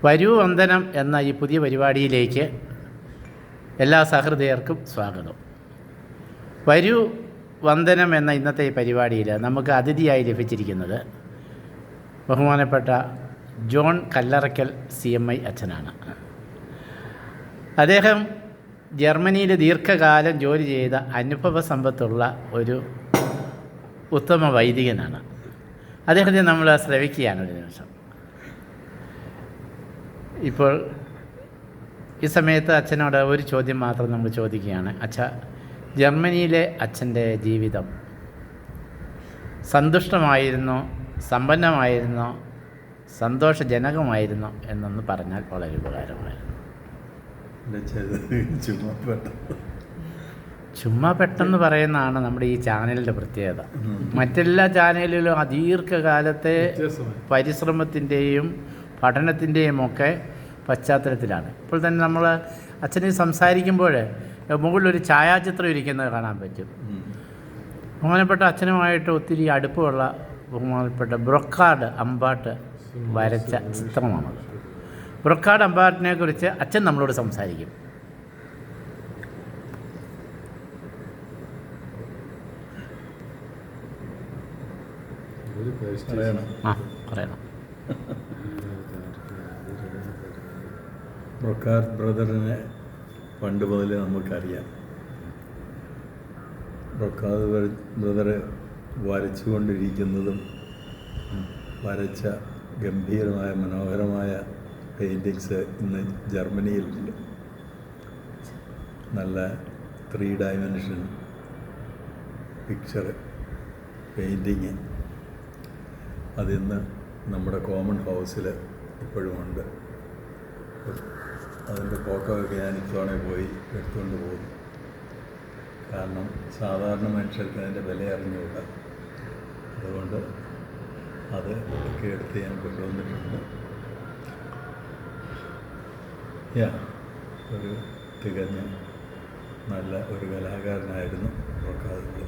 വരൂ വന്ദനം എന്ന ഈ പുതിയ പരിപാടിയിലേക്ക് എല്ലാ സഹൃദയർക്കും സ്വാഗതം. വരൂ വന്ദനം എന്ന ഇന്നത്തെ ഈ പരിപാടിയിൽ നമുക്ക് അതിഥിയായി ലഭിച്ചിരിക്കുന്നത് ബഹുമാനപ്പെട്ട ജോൺ കല്ലറയ്ക്കൽ CMI അച്ഛനാണ്. അദ്ദേഹം ജർമ്മനിയിൽ ദീർഘകാലം ജോലി ചെയ്ത അനുഭവ സമ്പത്തുള്ള ഒരു ഉത്തമ വൈദികനാണ്. അദ്ദേഹത്തെ നമ്മൾ ശ്രവിക്കുകയാണ് ഒരു നിമിഷം. ഇപ്പോൾ ഈ സമയത്ത് അച്ഛനോട് ഒരു ചോദ്യം മാത്രം നമ്മൾ ചോദിക്കുകയാണ്. ജർമ്മനിയിലെ അച്ഛൻ്റെ ജീവിതം സന്തുഷ്ടമായിരുന്നോ, സമ്പന്നമായിരുന്നോ, സന്തോഷജനകമായിരുന്നോ എന്നൊന്ന് പറഞ്ഞാൽ വളരെ ഉപകാരമായിരുന്നു. ചുമ്മാ പെട്ടെന്ന് പറയുന്നതാണ് നമ്മുടെ ഈ ചാനലിൻ്റെ പ്രത്യേകത. മറ്റെല്ലാ ചാനലിലും ദീർഘകാലത്തെ പരിശ്രമത്തിൻ്റെയും പഠനത്തിൻ്റെയും ഒക്കെ പശ്ചാത്തലത്തിലാണ്. ഇപ്പോൾ തന്നെ നമ്മൾ അച്ഛനെ സംസാരിക്കുമ്പോൾ മുകളിലൊരു ഛായാചിത്രം ഇരിക്കുന്നത് കാണാൻ പറ്റും. ബഹുമാനപ്പെട്ട അച്ഛനുമായിട്ട് ഒത്തിരി അടുപ്പമുള്ള ബഹുമാനപ്പെട്ട ബ്രൊക്കാർഡ് അമ്പാട്ട് വരച്ച ചിത്രമാണത്. ബ്രൊക്കാർഡ് അമ്പാട്ടിനെ കുറിച്ച് അച്ഛൻ നമ്മളോട് സംസാരിക്കും. പറയണം. ബ്രൊക്കാർഡ് ബ്രദറിനെ പണ്ട് മുതലേ നമുക്കറിയാം. ബ്രൊക്കാർഡ് ബ്രദർ വരച്ചുകൊണ്ടിരിക്കുന്നതും വരച്ച ഗംഭീരമായ മനോഹരമായ പെയിൻറ്റിങ്സ് ഇന്ന് ജർമ്മനിയിലുണ്ട്. നല്ല 3 ഡയമെൻഷൻ പിക്ചർ പെയിൻറ്റിങ് അതിന്ന് നമ്മുടെ കോമൺ ഹൗസിൽ ഇപ്പോഴുമുണ്ട്. അതിൻ്റെ ഫോട്ടോ ഒക്കെ ഞാൻ ഇത്തവണ പോയി എടുത്തുകൊണ്ട് പോകും. കാരണം സാധാരണ മനുഷ്യർക്ക് അതിൻ്റെ വില അറിഞ്ഞുകൂടാ. അതുകൊണ്ട് അത് ഒക്കെ എടുത്ത് ഞാൻ കൊണ്ടുവന്നിട്ടുണ്ട്. ഒരു തികഞ്ഞ നല്ല ഒരു കലാകാരനായിരുന്നു ബ്രൊക്കാർഡ്.